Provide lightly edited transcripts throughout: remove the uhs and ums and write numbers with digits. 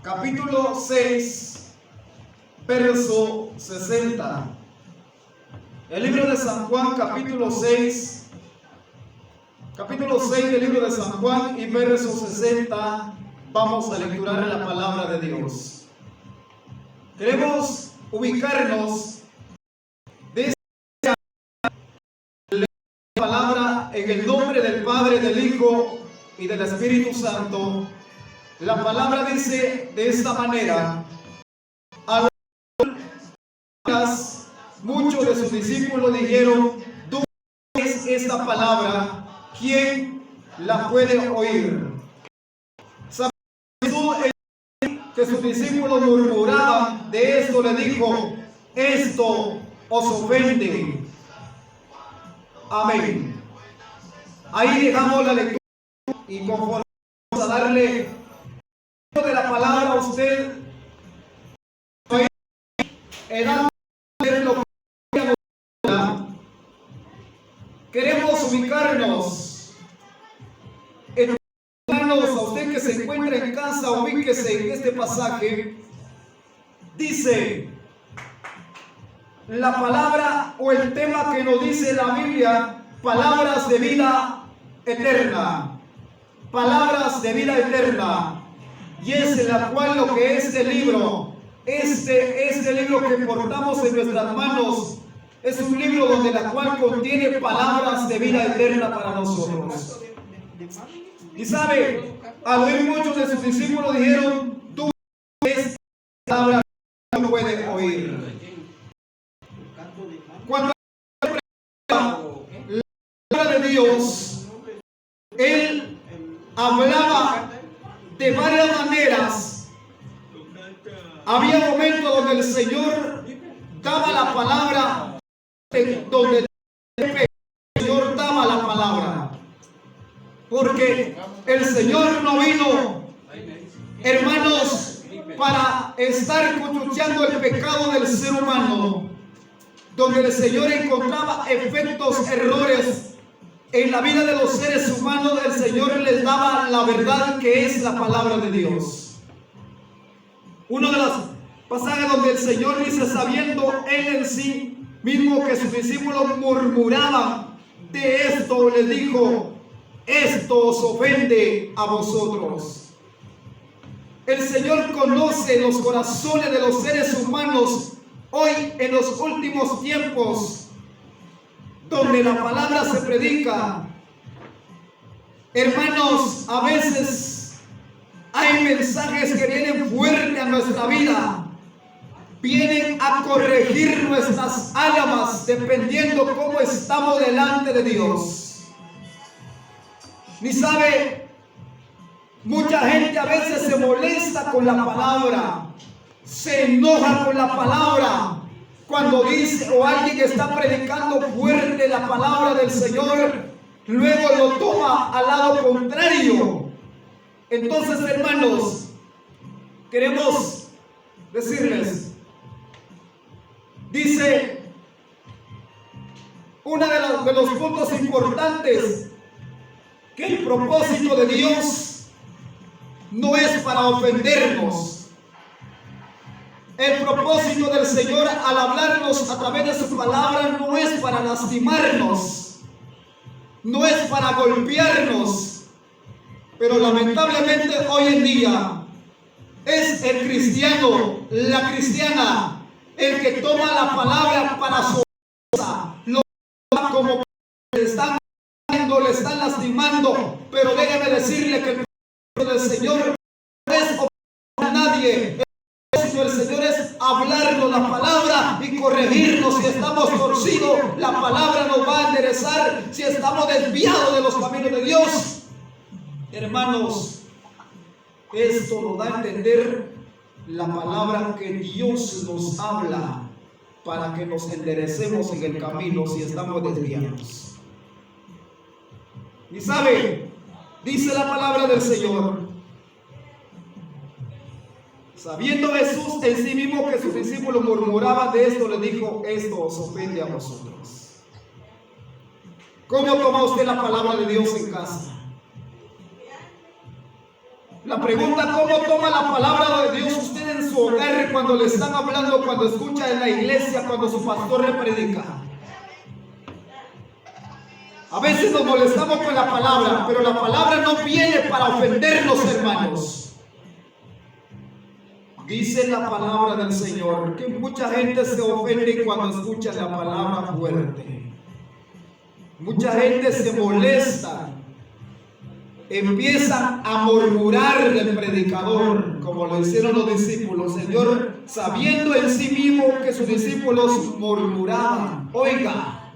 capítulo 6, verso 60. El libro de San Juan, capítulo 6 del libro de San Juan y verso 60, vamos a lecturar la palabra de Dios. Queremos ubicarnos de esta palabra en el nombre del Padre, del Hijo y del Espíritu Santo. La palabra dice de esta manera: muchos de sus discípulos dijeron, ¿dónde es esta palabra? ¿Quién la puede oír? ¿Sabe que sus discípulos murmuraban de esto? Le dijo, esto os ofende. Amén. Ahí dejamos la lectura y conforme vamos a darle de la palabra a usted, queremos ubicarnos. Hermanos, a usted que se encuentra en casa, ubíquese en este pasaje. Dice la palabra o el tema que nos dice la Biblia: palabras de vida eterna. Palabras de vida eterna. Y es en la cual lo que este libro, este libro que portamos en nuestras manos, es un libro donde la cual contiene palabras de vida eterna para nosotros. Y sabe, al oír muchos de sus discípulos dijeron, tú esta palabra no puedes oír. Cuando la palabra de Dios, Él hablaba de varias maneras. Había momentos donde el Señor daba la palabra, donde el Señor daba la palabra, porque el Señor no vino, hermanos, para estar cuchucheando el pecado del ser humano, donde el Señor encontraba efectos, errores en la vida de los seres humanos. El Señor les daba la verdad, que es la palabra de Dios. Uno de los pasajes donde el Señor dice, sabiendo Él en sí mismo que sus discípulos murmuraban de esto, les dijo, esto os ofende a vosotros. El Señor conoce los corazones de los seres humanos hoy en los últimos tiempos, donde la palabra se predica. Hermanos, a veces hay mensajes que vienen fuerte a nuestra vida, vienen a corregir nuestras almas dependiendo cómo estamos delante de Dios. Ni sabe, mucha gente a veces se molesta con la palabra, se enoja con la palabra cuando dice o alguien está predicando fuerte la palabra del Señor, luego lo toma al lado contrario. Entonces, hermanos, queremos decirles, dice, uno de los puntos importantes, que el propósito de Dios no es para ofendernos. El propósito del Señor al hablarnos a través de su palabra no es para lastimarnos, no es para golpearnos, pero lamentablemente hoy en día es el cristiano, la cristiana, el que toma la palabra para su cosa, lo toma como le están lastimando. Pero déjeme decirle que el propósito del Señor no es ofender a nadie. El Señor es hablarnos la palabra y corregirnos. Si estamos torcidos, la palabra nos va a enderezar. Si estamos desviados de los caminos de Dios, hermanos, esto nos da a entender la palabra que Dios nos habla para que nos enderecemos en el camino si estamos desviados. Y sabe, dice la palabra del Señor, sabiendo Jesús en sí mismo que sus discípulos murmuraban de esto, le dijo, esto os ofende a vosotros. ¿Cómo toma usted la palabra de Dios en casa? La pregunta: ¿cómo toma la palabra de Dios usted en su hogar, cuando le están hablando, cuando escucha en la iglesia, cuando su pastor le predica? A veces nos molestamos con la palabra, pero la palabra no viene para ofendernos, hermanos. Dice la palabra del Señor que mucha gente se ofende cuando escucha la palabra fuerte. Mucha gente se molesta, empiezan a murmurar del predicador, como lo hicieron los discípulos. El Señor, sabiendo en sí mismo que sus discípulos murmuraban. Oiga,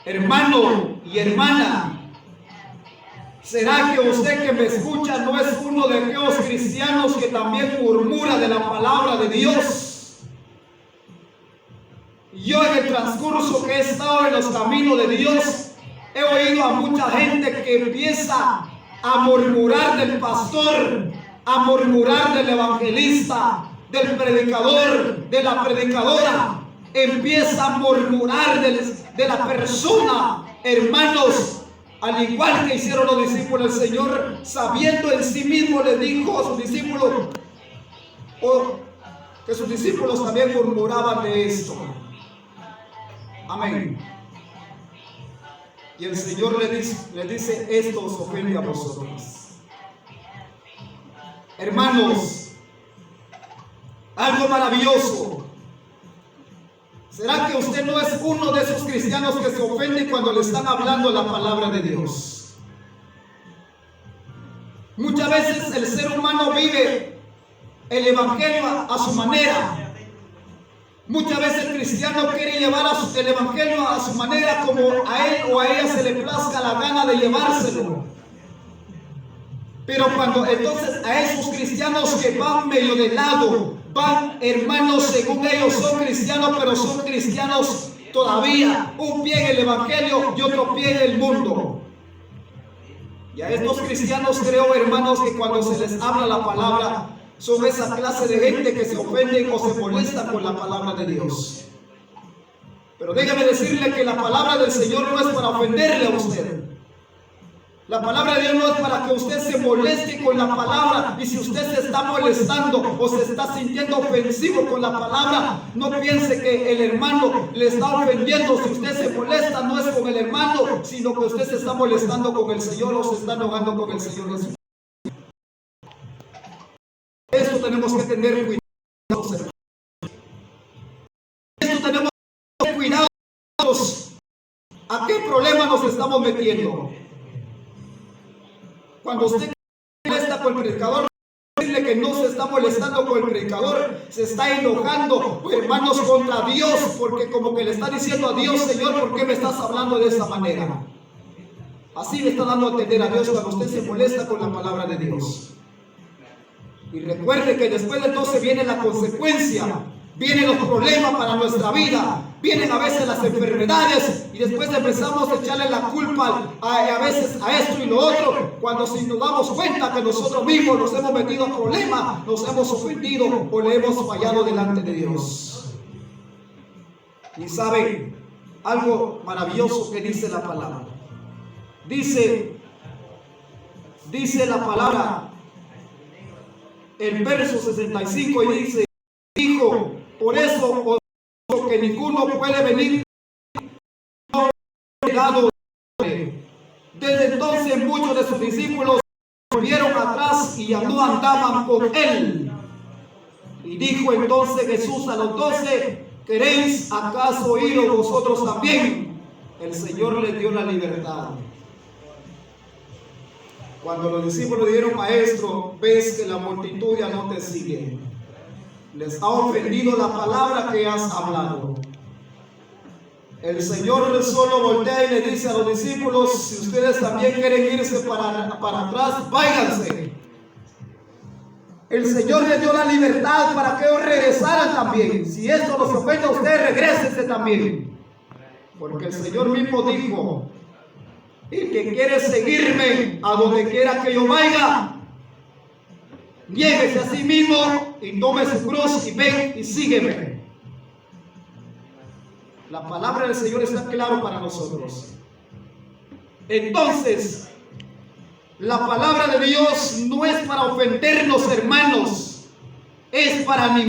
hermano y hermana, ¿será que usted que me escucha no es uno de aquellos cristianos que también murmura de la palabra de Dios? Yo, en el transcurso que he estado en los caminos de Dios, he oído a mucha gente que empieza a murmurar del pastor, a murmurar del evangelista, del predicador, de la predicadora. Empieza a murmurar de la persona, hermanos. Al igual que hicieron los discípulos, el Señor, sabiendo en sí mismo, le dijo a sus discípulos, que sus discípulos también murmuraban de esto. Amén. Y el Señor le dice: esto os ofende a vosotros. Hermanos, algo maravilloso. ¿Será que usted no es uno de esos cristianos que se ofende cuando le están hablando la palabra de Dios? Muchas veces el ser humano vive el evangelio a su manera. Muchas veces el cristiano quiere llevar el evangelio a su manera, como a él o a ella se le plazca la gana de llevárselo. Pero cuando entonces a esos cristianos que van medio de lado, van, hermanos, según ellos son cristianos, pero son cristianos todavía, un pie en el evangelio y otro pie en el mundo. Y a estos cristianos creo, hermanos, que cuando se les habla la palabra, son esa clase de gente que se ofenden o se molestan con la palabra de Dios. Pero déjame decirle que la palabra del Señor no es para ofenderle a usted. La palabra de Dios no es para que usted se moleste con la palabra. Y si usted se está molestando o se está sintiendo ofensivo con la palabra, no piense que el hermano le está ofendiendo. Si usted se molesta, no es con el hermano, sino que usted se está molestando con el Señor o se está enojando con el Señor Jesús. Esto tenemos que tener cuidado, hermanos. Esto tenemos que tener cuidado. ¿A qué problema nos estamos metiendo? Cuando usted molesta con el predicador, decirle que no se está molestando con el predicador, se está enojando, hermanos, contra Dios, porque como que le está diciendo a Dios: Señor, ¿por qué me estás hablando de esa manera? Así le está dando a entender a Dios cuando usted se molesta con la palabra de Dios. Y recuerde que después de todo se viene la consecuencia, vienen los problemas para nuestra vida, vienen a veces las enfermedades, y después empezamos a echarle la culpa a veces a esto y lo otro, cuando si nos damos cuenta que nosotros mismos nos hemos metido a problemas, nos hemos ofendido o le hemos fallado delante de Dios. Y sabe algo maravilloso que dice la palabra. Dice la palabra, el verso 65, y dice: dijo, por eso os digo que ninguno puede venir llegado. Desde entonces muchos de sus discípulos volvieron atrás y ya no andaban con él. Y dijo entonces Jesús a los 12: ¿queréis acaso iros vosotros también? El Señor les dio la libertad. Cuando los discípulos dijeron: Maestro, ves que la multitud ya no te sigue, les ha ofendido la palabra que has hablado. El Señor solo voltea y le dice a los discípulos: si ustedes también quieren irse para atrás, váyanse. El Señor les dio la libertad para que ellos regresaran también. Si esto los ofende a ustedes, regrésense también. Porque el Señor mismo dijo: el que quiere seguirme a donde quiera que yo vaya, niéguese a sí mismo y tome su cruz y ven y sígueme. La palabra del Señor está claro para nosotros. Entonces, La palabra de Dios no es para ofendernos, hermanos, es para animarnos.